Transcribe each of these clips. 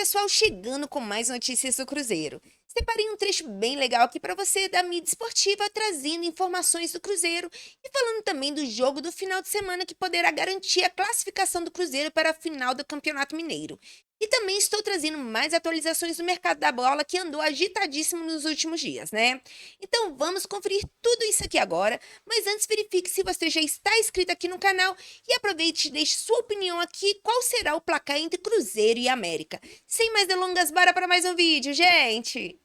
pessoal, chegando com mais notícias do Cruzeiro. Separei um trecho bem legal aqui para você da mídia esportiva, trazendo informações do Cruzeiro e falando também do jogo do final de semana que poderá garantir a classificação do Cruzeiro para a final do Campeonato Mineiro. E também estou trazendo mais atualizações do mercado da bola que andou agitadíssimo nos últimos dias, né? Então vamos conferir tudo isso aqui agora, mas antes verifique se você já está inscrito aqui no canal e aproveite e deixe sua opinião aqui qual será o placar entre Cruzeiro e América. Sem mais delongas, bora para mais um vídeo, gente!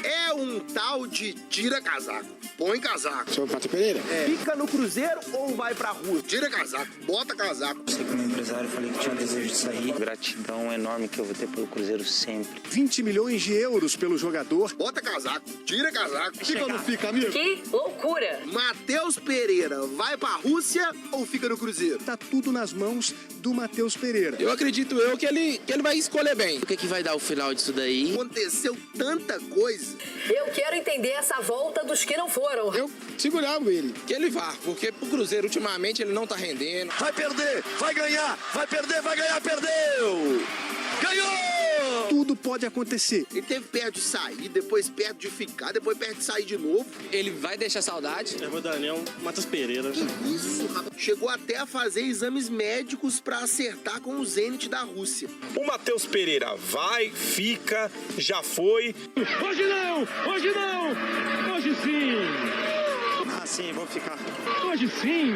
É um tal de tira casaco, põe casaco. Senhor Matheus Pereira? Fica no Cruzeiro ou vai pra rua? Tira casaco, bota casaco. Sei que o meu empresário falei que tinha desejo de sair. Gratidão enorme que eu vou ter pelo Cruzeiro sempre. 20 milhões de euros pelo jogador. Bota casaco, tira casaco. Fica ou não fica, amigo? Que loucura! Matheus Pereira vai pra Rússia ou fica no Cruzeiro? Tá tudo nas mãos do Matheus Pereira. Eu acredito que ele vai escolher bem. O que vai dar o final disso daí? Aconteceu tanta coisa. Eu quero entender essa volta dos que não foram. Eu segurava ele. Que ele vá, porque pro Cruzeiro ultimamente ele não tá rendendo. Vai perder, vai ganhar, vai perder, vai ganhar, perdeu! Ganhou! Tudo pode acontecer. Ele teve perto de sair, depois perto de ficar, depois perto de sair de novo. Ele vai deixar saudade? Eu vou Daniel Matheus Pereira. Que isso, rapaz? Chegou até a fazer exames médicos pra acertar com o Zenit da Rússia. O Matheus Pereira vai, fica, já foi. Hoje não! Hoje não! Hoje sim! Ah, sim, vou ficar. Hoje sim!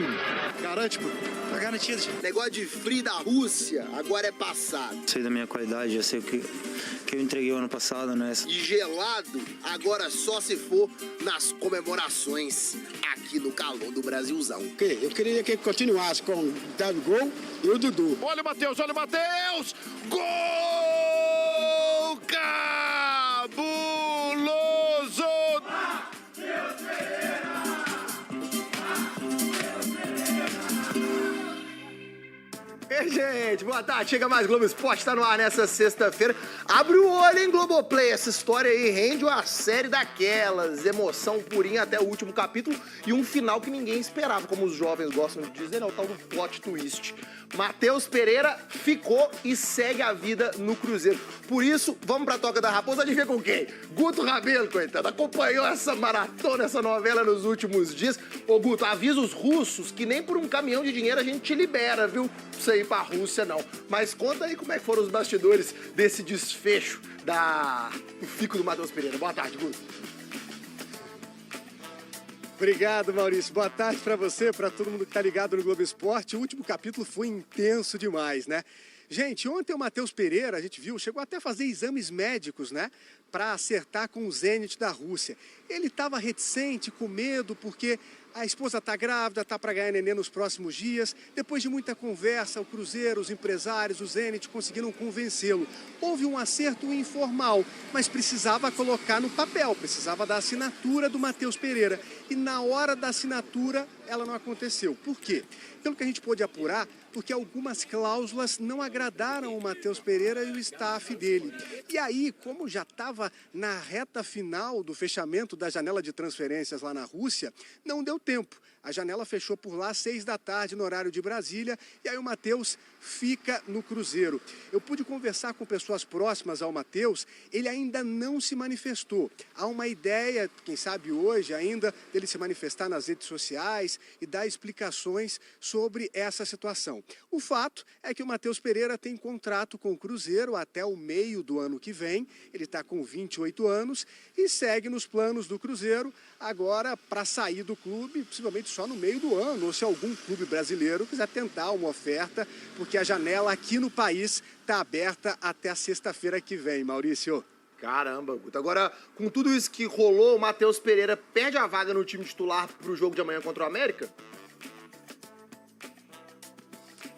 Garante, pô. Tá garantido. Negócio de frio da Rússia agora é passado. Sei da minha qualidade, eu sei o que eu entreguei o ano passado, né? E gelado agora só se for nas comemorações aqui no calor do Brasilzão. Eu queria que ele continuasse com o Gabigol e o Dudu. Olha o Matheus, olha o Matheus! Gol! Cabuloso! Ei, gente, boa tarde. Chega mais Globo Esporte, tá no ar nessa sexta-feira. Abre o olho, hein, Globoplay. Essa história aí rende uma série daquelas. Emoção purinha até o último capítulo e um final que ninguém esperava, como os jovens gostam de dizer, é o tal do plot twist. Matheus Pereira ficou e segue a vida no Cruzeiro. Por isso, vamos pra Toca da Raposa. Adivinha com quem? Guto Rabelo, coitado. Acompanhou essa maratona, essa novela nos últimos dias. Ô, Guto, avisa os russos que nem por um caminhão de dinheiro a gente te libera, viu? Pra você ir pra Rússia, não. Mas conta aí como é que foram os bastidores desse desfecho do fico do Matheus Pereira. Boa tarde, Guto. Obrigado, Maurício. Boa tarde pra você, pra todo mundo que tá ligado no Globo Esporte. O último capítulo foi intenso demais, né? Gente, ontem o Matheus Pereira, a gente viu, chegou até a fazer exames médicos, né? Para acertar com o Zenit da Rússia. Ele estava reticente, com medo, porque a esposa está grávida, está para ganhar neném nos próximos dias. Depois de muita conversa, o Cruzeiro, os empresários, o Zenit conseguiram convencê-lo. Houve um acerto informal, mas precisava colocar no papel, precisava da assinatura do Matheus Pereira. E na hora da assinatura, ela não aconteceu. Por quê? Pelo que a gente pôde apurar, porque algumas cláusulas não agradaram o Matheus Pereira e o staff dele. E aí, como já estava na reta final do fechamento da janela de transferências lá na Rússia, não deu tempo. A janela fechou por lá às 6 da tarde no horário de Brasília e aí o Matheus fica no Cruzeiro. Eu pude conversar com pessoas próximas ao Matheus, ele ainda não se manifestou. Há uma ideia, quem sabe hoje ainda, dele se manifestar nas redes sociais e dar explicações sobre essa situação. O fato é que o Matheus Pereira tem contrato com o Cruzeiro até o meio do ano que vem. Ele está com 28 anos e segue nos planos do Cruzeiro agora para sair do clube, possivelmente só no meio do ano, ou se algum clube brasileiro quiser tentar uma oferta, porque a janela aqui no país está aberta até a sexta-feira que vem, Maurício. Caramba, Guto. Agora, com tudo isso que rolou, o Matheus Pereira perde a vaga no time titular pro jogo de amanhã contra o América?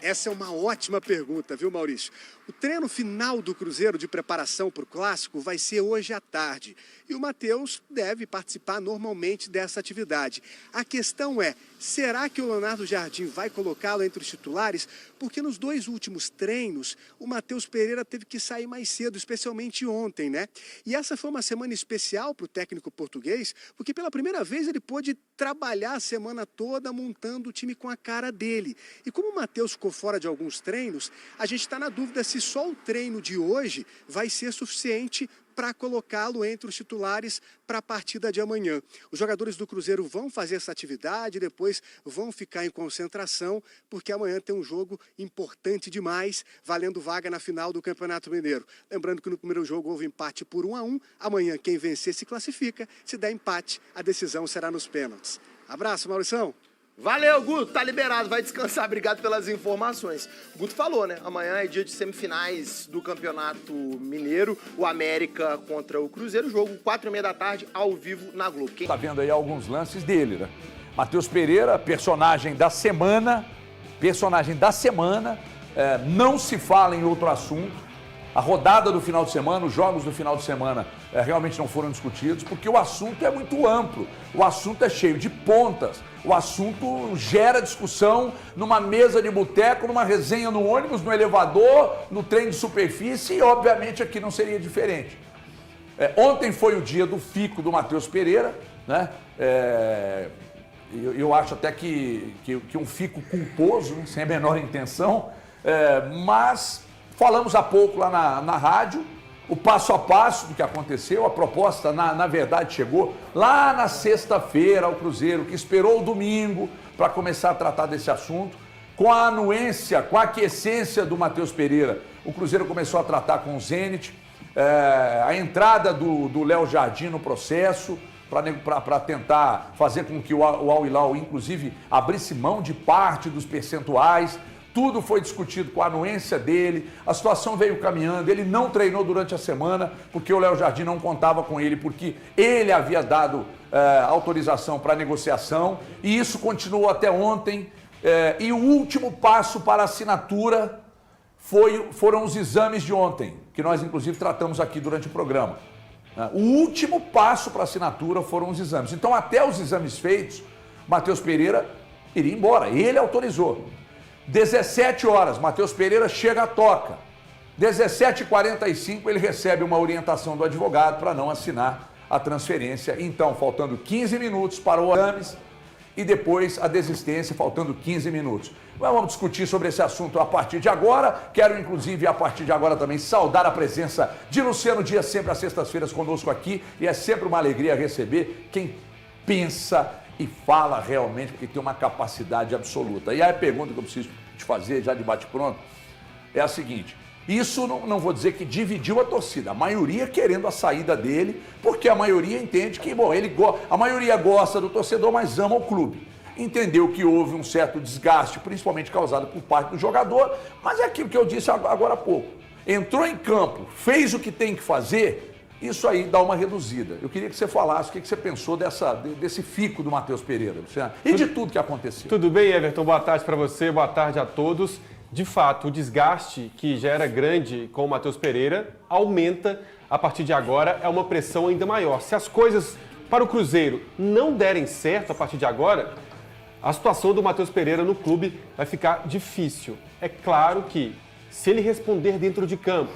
Essa é uma ótima pergunta, viu, Maurício? O treino final do Cruzeiro de preparação para o Clássico vai ser hoje à tarde. E o Matheus deve participar normalmente dessa atividade. A questão é, Será que o Leonardo Jardim vai colocá-lo entre os titulares? Porque nos 2 últimos treinos, o Matheus Pereira teve que sair mais cedo, especialmente ontem, né? E essa foi uma semana especial para o técnico português, porque pela primeira vez ele pôde trabalhar a semana toda montando o time com a cara dele. E como o Matheus ficou fora de alguns treinos, a gente está na dúvida se só o treino de hoje vai ser suficiente para colocá-lo entre os titulares para a partida de amanhã. Os jogadores do Cruzeiro vão fazer essa atividade, depois vão ficar em concentração, porque amanhã tem um jogo importante demais, valendo vaga na final do Campeonato Mineiro. Lembrando que no primeiro jogo houve empate por 1-1, amanhã quem vencer se classifica, se der empate, a decisão será nos pênaltis. Abraço, Maurição. Valeu, Guto, tá liberado, vai descansar, obrigado pelas informações. Guto falou, né, amanhã é dia de semifinais do Campeonato Mineiro, o América contra o Cruzeiro, jogo 4h30 da tarde, ao vivo na Globo. Tá vendo aí alguns lances dele, né? Matheus Pereira, personagem da semana, não se fala em outro assunto. A rodada do final de semana, os jogos do final de semana realmente não foram discutidos, porque o assunto é muito amplo, o assunto é cheio de pontas, o assunto gera discussão numa mesa de boteco, numa resenha no ônibus, no elevador, no trem de superfície e, obviamente, aqui não seria diferente. Ontem foi o dia do fico do Matheus Pereira, né? Eu acho até que um fico culposo, né? Sem a menor intenção, mas... Falamos há pouco lá na rádio, o passo a passo do que aconteceu, a proposta, na verdade, chegou lá na sexta-feira ao Cruzeiro, que esperou o domingo para começar a tratar desse assunto. Com a anuência, com a aquiescência do Matheus Pereira, o Cruzeiro começou a tratar com o Zenit, a entrada do Léo Jardim no processo, para tentar fazer com que o Al Hilal, inclusive, abrisse mão de parte dos percentuais. Tudo foi discutido com a anuência dele, a situação veio caminhando, ele não treinou durante a semana, porque o Léo Jardim não contava com ele, porque ele havia dado autorização para negociação, e isso continuou até ontem, e o último passo para a assinatura foram os exames de ontem, que nós inclusive tratamos aqui durante o programa. O último passo para a assinatura foram os exames. Então, até os exames feitos, Matheus Pereira iria embora, ele autorizou. 17 horas, Matheus Pereira chega à toca. 17h45 ele recebe uma orientação do advogado para não assinar a transferência. Então, faltando 15 minutos para o exames e depois a desistência, faltando 15 minutos. Mas vamos discutir sobre esse assunto a partir de agora. Quero, inclusive, a partir de agora também saudar a presença de Luciano Dias, sempre às sextas-feiras conosco aqui. E é sempre uma alegria receber quem pensa e fala realmente, porque tem uma capacidade absoluta. E aí a pergunta que eu preciso te fazer, já de bate-pronto, é a seguinte: isso não vou dizer que dividiu a torcida, a maioria querendo a saída dele, porque a maioria entende que, bom, a maioria gosta do torcedor, mas ama o clube. Entendeu que houve um certo desgaste, principalmente causado por parte do jogador, mas é aquilo que eu disse agora há pouco. Entrou em campo, fez o que tem que fazer, isso aí dá uma reduzida. Eu queria que você falasse o que você pensou desse fico do Matheus Pereira, Luciano, e de tudo que aconteceu. Tudo bem, Everton? Boa tarde para você, boa tarde a todos. De fato, o desgaste que já era grande com o Matheus Pereira aumenta a partir de agora, é uma pressão ainda maior. Se as coisas para o Cruzeiro não derem certo a partir de agora, a situação do Matheus Pereira no clube vai ficar difícil. É claro que, se ele responder dentro de campo,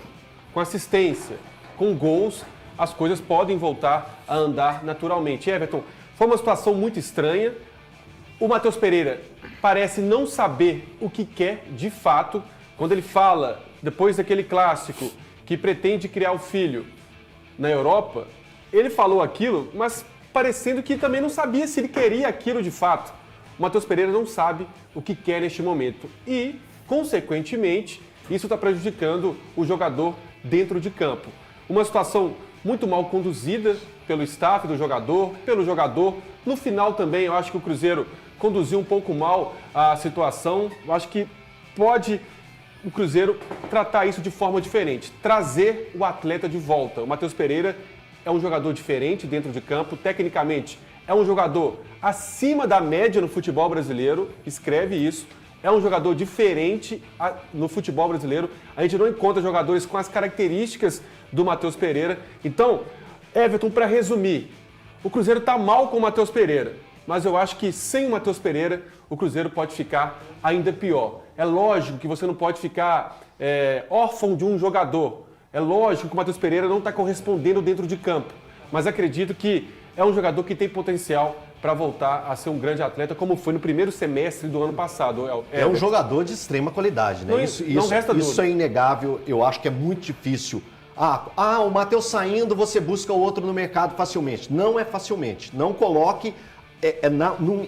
com assistência, com gols, as coisas podem voltar a andar naturalmente. Everton, foi uma situação muito estranha. O Matheus Pereira parece não saber o que quer de fato. Quando ele fala, depois daquele clássico, que pretende criar o filho na Europa, ele falou aquilo, mas parecendo que também não sabia se ele queria aquilo de fato. O Matheus Pereira não sabe o que quer neste momento e, consequentemente, isso está prejudicando o jogador dentro de campo. Uma situação muito mal conduzida pelo staff do jogador, pelo jogador. No final também, eu acho que o Cruzeiro conduziu um pouco mal a situação. Eu acho que pode o Cruzeiro tratar isso de forma diferente, trazer o atleta de volta. O Matheus Pereira é um jogador diferente dentro de campo, tecnicamente é um jogador acima da média no futebol brasileiro, escreve isso. É um jogador diferente no futebol brasileiro. A gente não encontra jogadores com as características do Matheus Pereira. Então, Everton, para resumir, o Cruzeiro está mal com o Matheus Pereira. mas eu acho que sem o Matheus Pereira, o Cruzeiro pode ficar ainda pior. É lógico que você não pode ficar órfão de um jogador. É lógico que o Matheus Pereira não está correspondendo dentro de campo, mas acredito que é um jogador que tem potencial para voltar a ser um grande atleta, como foi no primeiro semestre do ano passado. É um jogador de extrema qualidade, né? Isso é inegável, eu acho que é muito difícil. O Matheus saindo, você busca o outro no mercado facilmente. Não é facilmente. Não coloque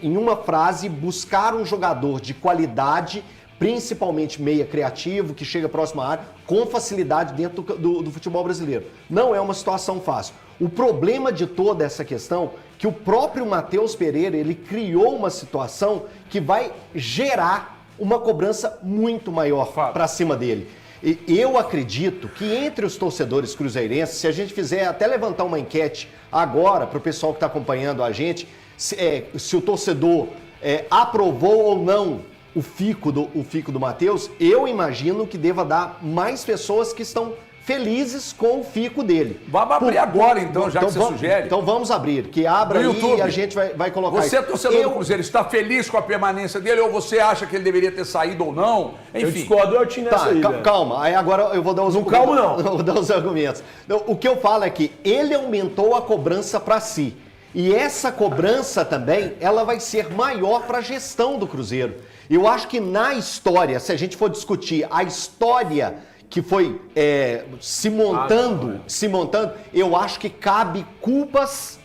em uma frase buscar um jogador de qualidade, principalmente meia criativo, que chega próximo à área, com facilidade dentro do futebol brasileiro. Não é uma situação fácil. O problema de toda essa questão é que o próprio Matheus Pereira, ele criou uma situação que vai gerar uma cobrança muito maior para cima dele. E eu acredito que entre os torcedores cruzeirenses, se a gente fizer até levantar uma enquete agora para o pessoal que está acompanhando a gente, se o torcedor aprovou ou não o fico do Matheus, eu imagino que deva dar mais pessoas que estão felizes com o fico dele. Vamos abrir agora, então, já que você sugere. Então vamos abrir, que abra aí e a gente vai colocar Você, torcedor do Cruzeiro, está feliz com a permanência dele ou você acha que ele deveria ter saído ou não? Enfim. Eu discordo, eu tinha nessa aí. Calma, aí agora eu vou dar os argumentos. Calma, não. Vou dar os argumentos. O que eu falo é que ele aumentou a cobrança para si. E essa cobrança também, ela vai ser maior para a gestão do Cruzeiro. Eu acho que na história, se a gente for discutir a história que foi se montando, eu acho que cabe culpas,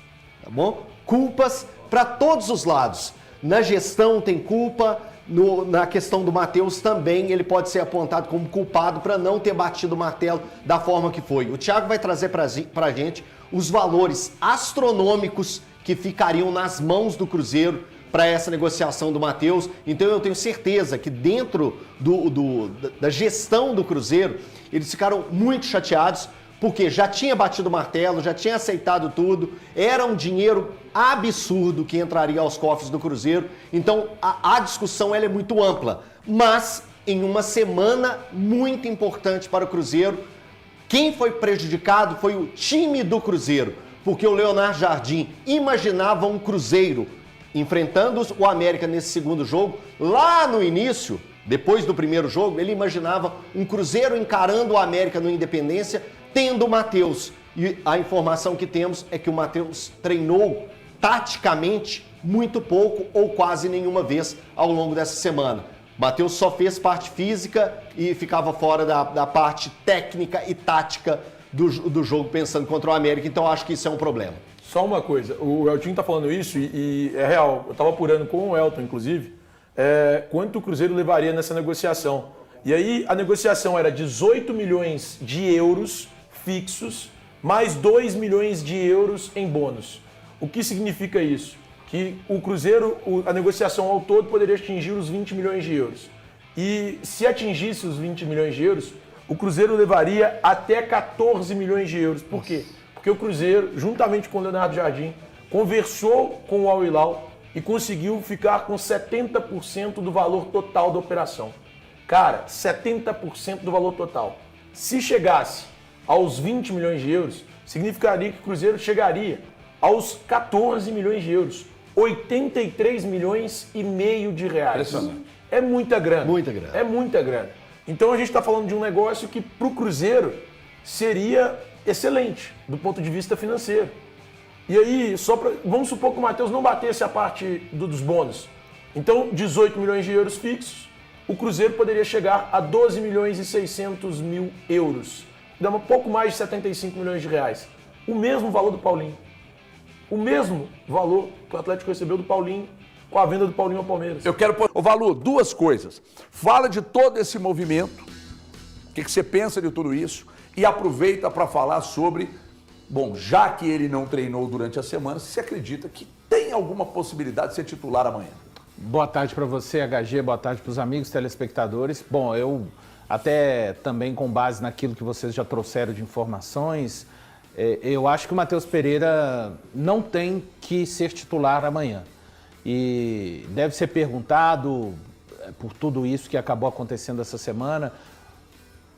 tá bom? Culpas para todos os lados. Na gestão tem culpa, na questão do Matheus também, ele pode ser apontado como culpado para não ter batido o martelo da forma que foi. O Thiago vai trazer para a gente os valores astronômicos que ficariam nas mãos do Cruzeiro para essa negociação do Matheus. Então eu tenho certeza que dentro da gestão do Cruzeiro, eles ficaram muito chateados, porque já tinha batido o martelo, já tinha aceitado tudo, era um dinheiro absurdo que entraria aos cofres do Cruzeiro. Então a discussão ela é muito ampla, mas em uma semana muito importante para o Cruzeiro, quem foi prejudicado foi o time do Cruzeiro, porque o Leonardo Jardim imaginava um Cruzeiro enfrentando o América nesse segundo jogo. Lá no início, depois do primeiro jogo, ele imaginava um Cruzeiro encarando o América no Independência, tendo o Matheus. E a informação que temos é que o Matheus treinou taticamente muito pouco ou quase nenhuma vez ao longo dessa semana. O Matheus só fez parte física e ficava fora da parte técnica e tática do jogo pensando contra o América. Então acho que isso é um problema. Só uma coisa, o Eltinho tá falando isso e é real. Eu tava apurando com o Elton, inclusive, quanto o Cruzeiro levaria nessa negociação. E aí a negociação era 18 milhões de euros fixos, mais 2 milhões de euros em bônus. O que significa isso? Que o Cruzeiro, a negociação ao todo poderia atingir os 20 milhões de euros. E se atingisse os 20 milhões de euros, o Cruzeiro levaria até 14 milhões de euros. Por quê? Porque o Cruzeiro, juntamente com o Leonardo Jardim, conversou com o Al Hilal e conseguiu ficar com 70% do valor total da operação. Cara, 70% do valor total. Se chegasse aos 20 milhões de euros, significaria que o Cruzeiro chegaria aos 14 milhões de euros. 83 milhões e meio de reais. É muita grana. Muita grana. É muita grana. Então a gente está falando de um negócio que para o Cruzeiro seria excelente do ponto de vista financeiro. E aí, vamos supor que o Matheus não batesse a parte dos bônus. Então, 18 milhões de euros fixos, o Cruzeiro poderia chegar a 12 milhões e 600 mil euros. Dá um pouco mais de 75 milhões de reais. O mesmo valor do Paulinho. O mesmo valor que o Atlético recebeu do Paulinho com a venda do Paulinho ao Palmeiras. Eu quero pôr, Valu, duas coisas. Fala de todo esse movimento, o que você pensa de tudo isso, e aproveita para falar sobre, bom, já que ele não treinou durante a semana, se você acredita que tem alguma possibilidade de ser titular amanhã? Boa tarde para você, HG, boa tarde para os amigos telespectadores. Bom, eu até também com base naquilo que vocês já trouxeram de informações, eu acho que o Matheus Pereira não tem que ser titular amanhã. E deve ser perguntado, por tudo isso que acabou acontecendo essa semana,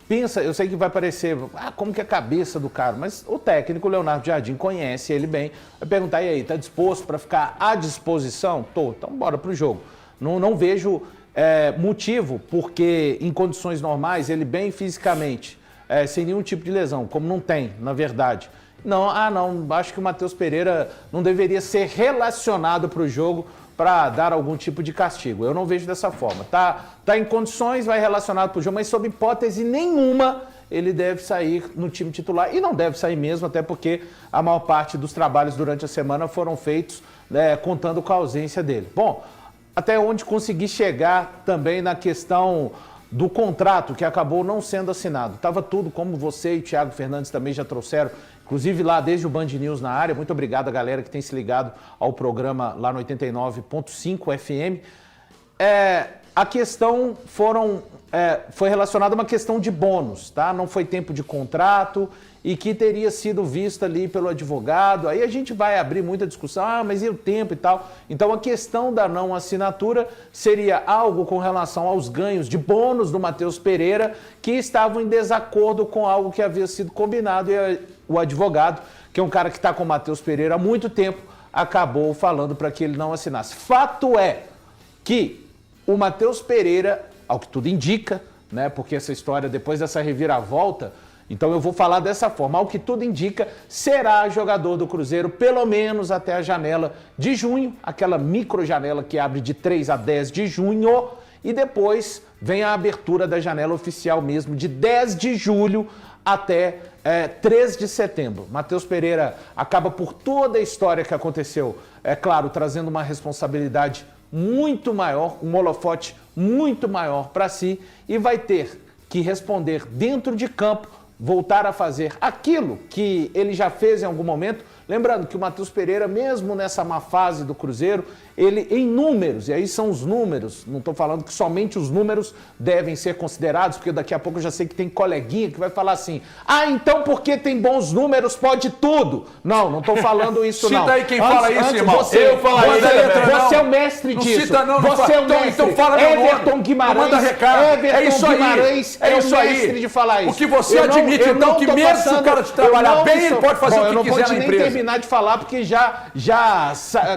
pensa, eu sei que vai parecer, como que é a cabeça do cara, mas o técnico Leonardo Jardim conhece ele bem, vai perguntar, e aí, tá disposto para ficar à disposição? Tô, então bora pro jogo. Não vejo motivo, porque em condições normais, ele bem fisicamente, sem nenhum tipo de lesão, como não tem, na verdade. Não, acho que o Matheus Pereira não deveria ser relacionado para o jogo para dar algum tipo de castigo. Eu não vejo dessa forma. Tá em condições, vai relacionado para o jogo, mas sob hipótese nenhuma ele deve sair no time titular. E não deve sair mesmo, até porque a maior parte dos trabalhos durante a semana foram feitos contando com a ausência dele. Bom, até onde consegui chegar também na questão do contrato que acabou não sendo assinado. Estava tudo, como você e o Thiago Fernandes também já trouxeram, inclusive lá desde o Band News na área. Muito obrigado a galera que tem se ligado ao programa lá no 89.5 FM. A questão foi relacionada a uma questão de bônus, tá? Não foi tempo de contrato e que teria sido vista ali pelo advogado. Aí a gente vai abrir muita discussão, mas e o tempo e tal? Então a questão da não assinatura seria algo com relação aos ganhos de bônus do Matheus Pereira que estavam em desacordo com algo que havia sido combinado e o advogado, que é um cara que está com o Matheus Pereira há muito tempo, acabou falando para que ele não assinasse. Fato é que o Matheus Pereira, ao que tudo indica, né, porque essa história, depois dessa reviravolta, então eu vou falar dessa forma, ao que tudo indica, será jogador do Cruzeiro pelo menos até a janela de junho, aquela micro janela que abre de 3 a 10 de junho, e depois vem a abertura da janela oficial mesmo, de 10 de julho até 3 de setembro. Matheus Pereira acaba por toda a história que aconteceu, é claro, trazendo uma responsabilidade muito maior, um holofote muito maior para si, e vai ter que responder dentro de campo, voltar a fazer aquilo que ele já fez em algum momento. Lembrando que o Matheus Pereira, mesmo nessa má fase do Cruzeiro, ele em números, e aí são os números, não estou falando que somente os números devem ser considerados, porque daqui a pouco eu já sei que tem coleguinha que vai falar assim, então porque tem bons números pode tudo. Não estou falando isso não. Cita aí quem fala isso, irmão. Você é o mestre disso. Não cita não, você é o mestre. Então fala meu nome. Everton Guimarães. Manda recado. Everton Guimarães é o mestre de falar isso. O que você admite então que mesmo se o cara te trabalhar bem, ele pode fazer o que quiser na empresa. Eu não vou nem terminar de falar porque já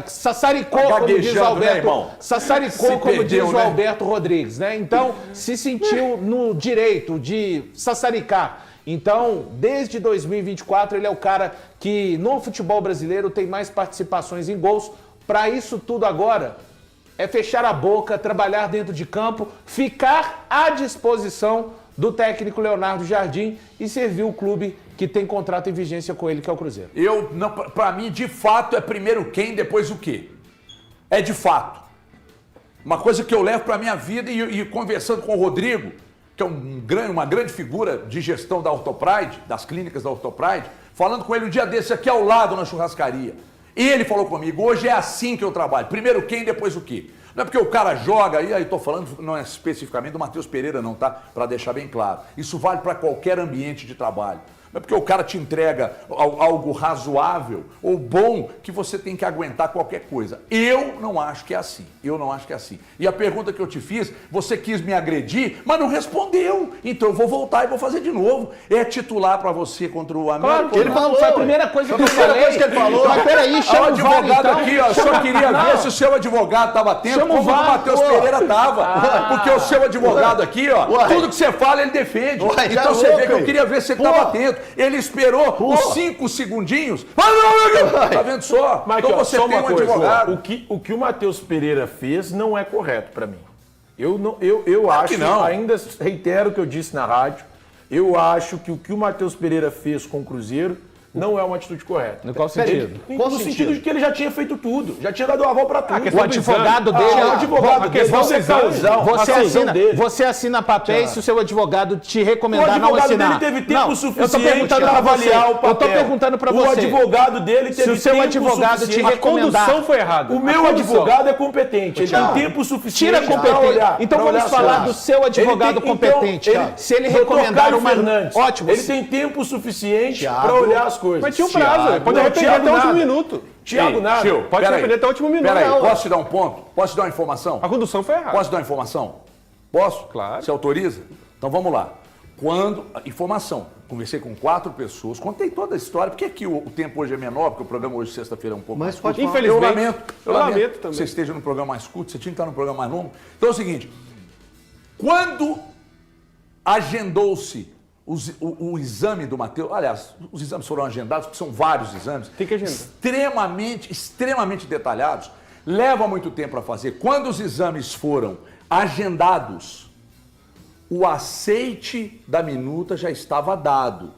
sassaricou, como diz o Alberto, sassaricou, como diz o Alberto Rodrigues, né? Então, se sentiu no direito de sassaricar. Então, desde 2024, ele é o cara que no futebol brasileiro tem mais participações em gols. Para isso tudo agora é fechar a boca, trabalhar dentro de campo, ficar à disposição do técnico Leonardo Jardim e servir o clube que tem contrato em vigência com ele, que é o Cruzeiro. Para mim, de fato, é primeiro quem, depois o quê? É de fato. Uma coisa que eu levo para a minha vida e conversando com o Rodrigo, que é uma grande figura de gestão da Orthopride, das clínicas da Orthopride, falando com ele um dia desse aqui ao lado na churrascaria. E ele falou comigo, hoje é assim que eu trabalho. Primeiro quem, depois o quê? Não é porque o cara joga, e aí estou falando, não é especificamente do Matheus Pereira não, tá? Para deixar bem claro. Isso vale para qualquer ambiente de trabalho. Não é porque o cara te entrega algo razoável ou bom que você tem que aguentar qualquer coisa. Eu não acho que é assim. E a pergunta que eu te fiz, você quis me agredir, mas não respondeu. Então eu vou voltar e vou fazer de novo. É titular para você contra o América? Claro que ele falou. Foi a primeira coisa que eu falei. Coisa que ele falou. Mas peraí, chama o advogado VAR, então. aqui, ó. Só queria ver se o seu advogado estava atento, como o Matheus Pereira estava. Porque o seu advogado aqui, ó, tudo que você fala, ele defende. Então você vê que eu queria ver se ele estava atento. Ele esperou os 5 segundinhos. Tá vendo só? Mas então aqui, você só tem um advogado. O que o Matheus Pereira fez não é correto para mim. Eu acho, que não. Ainda reitero o que eu disse na rádio, eu acho que o que o Matheus Pereira fez com o Cruzeiro não é uma atitude correta. No qual sentido? No sentido de que ele já tinha feito tudo, já tinha dado o aval para tudo. O advogado dele... o advogado dele, você assina papéis se o seu advogado te recomendar não assinar. O advogado dele teve tempo suficiente para avaliar o papel. Eu estou perguntando para você. O advogado dele teve tempo suficiente. Se o seu advogado te recomendar... A condução foi errada. O meu advogado é competente, ele tem tempo suficiente para olhar. Então vamos falar do seu advogado competente. Se ele recomendar uma... Ótimo. Ele tem tempo suficiente para olhar as coisas. Mas tinha um prazo, ele pode arrepender até o último minuto. Thiago, nada. Pode arrepender até o último minuto. Peraí, posso te dar um ponto? Posso te dar uma informação? A condução foi errada. Posso te dar uma informação? Posso? Claro. Você autoriza? Então vamos lá. Informação, conversei com 4 pessoas, contei toda a história, porque aqui o tempo hoje é menor, porque o programa hoje, sexta-feira, é um pouco mais curto. Infelizmente, eu lamento também. que você esteja no programa mais curto, você tinha que estar no programa mais longo. Então é o seguinte, quando agendou-se o exame do Matheus, aliás, os exames foram agendados, porque são vários exames, tem que agendar. extremamente detalhados, leva muito tempo para fazer. Quando os exames foram agendados, o aceite da minuta já estava dado.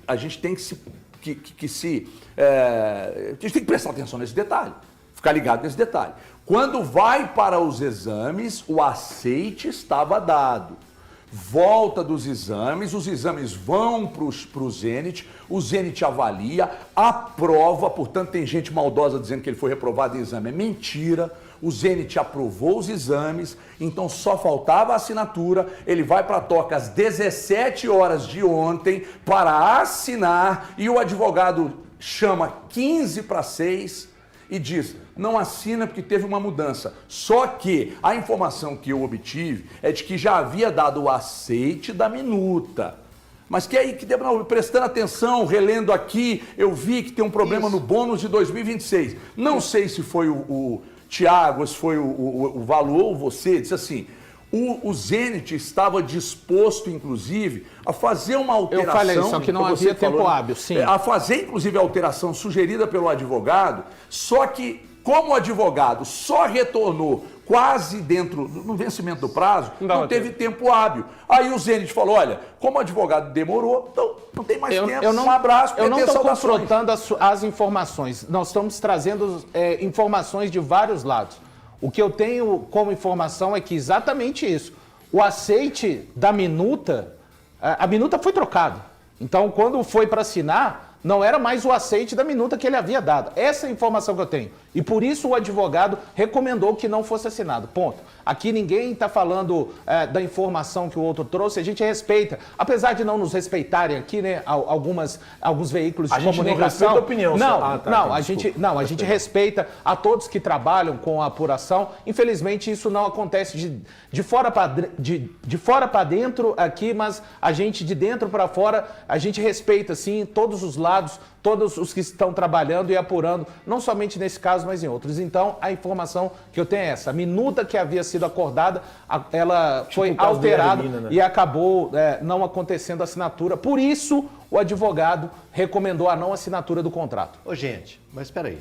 A gente tem que prestar atenção nesse detalhe, ficar ligado nesse detalhe. Quando vai para os exames, o aceite estava dado. Volta dos exames, os exames vão para o Zenit, o Zenit avalia, aprova, portanto tem gente maldosa dizendo que ele foi reprovado em exame, é mentira. O Zenit aprovou os exames, então só faltava a assinatura, ele vai para a toca às 17 horas de ontem para assinar e o advogado chama 15 para 6 e diz, não assina porque teve uma mudança. Só que a informação que eu obtive é de que já havia dado o aceite da minuta. Mas que aí, prestando atenção, relendo aqui, eu vi que tem um problema no bônus de 2026. Não sei se foi o Tiago, se foi o Valor ou você, disse assim, o Zenit estava disposto, inclusive, a fazer uma alteração... Eu falei, só que não havia tempo hábil, sim. A fazer, inclusive, a alteração sugerida pelo advogado, só que, como o advogado só retornou quase dentro, no vencimento do prazo, não teve tempo hábil. Aí o Zenit falou, olha, como o advogado demorou, então não tem mais tempo, um abraço, eu não estou confrontando as informações, nós estamos trazendo informações de vários lados. O que eu tenho como informação é que exatamente isso. O aceite da minuta, a minuta foi trocada. Então, quando foi para assinar, não era mais o aceite da minuta que ele havia dado. Essa é a informação que eu tenho. E por isso o advogado recomendou que não fosse assinado. Ponto. Aqui ninguém está falando da informação que o outro trouxe, a gente respeita. Apesar de não nos respeitarem aqui, né, alguns veículos de comunicação. Não respeita a opinião. A gente respeita a todos que trabalham com a apuração. Infelizmente isso não acontece de fora para dentro aqui, mas a gente de dentro para fora, a gente respeita sim todos os lados, todos os que estão trabalhando e apurando, não somente nesse caso, mas em outros. Então, a informação que eu tenho é essa. A minuta que havia sido acordada, ela foi alterada e acabou não acontecendo a assinatura. Por isso, o advogado recomendou a não assinatura do contrato. Ô, gente, mas espera aí.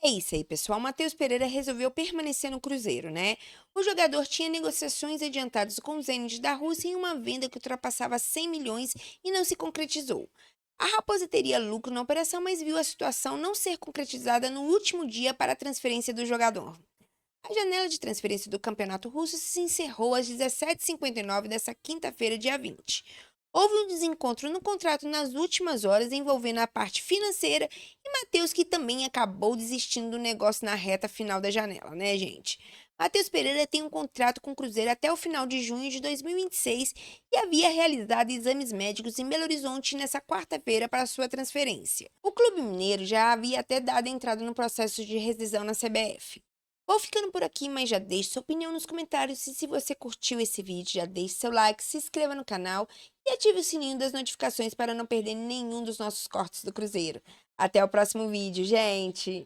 É isso aí, pessoal. Matheus Pereira resolveu permanecer no Cruzeiro, né? O jogador tinha negociações adiantadas com o Zenit da Rússia em uma venda que ultrapassava 100 milhões e não se concretizou. A Raposa teria lucro na operação, mas viu a situação não ser concretizada no último dia para a transferência do jogador. A janela de transferência do Campeonato Russo se encerrou às 17h59 desta quinta-feira, dia 20. Houve um desencontro no contrato nas últimas horas envolvendo a parte financeira e Matheus, que também acabou desistindo do negócio na reta final da janela, né, gente? Matheus Pereira tem um contrato com o Cruzeiro até o final de junho de 2026 e havia realizado exames médicos em Belo Horizonte nessa quarta-feira para sua transferência. O clube mineiro já havia até dado entrada no processo de rescisão na CBF. Vou ficando por aqui, mas já deixe sua opinião nos comentários e se você curtiu esse vídeo, já deixe seu like, se inscreva no canal e ative o sininho das notificações para não perder nenhum dos nossos cortes do Cruzeiro. Até o próximo vídeo, gente!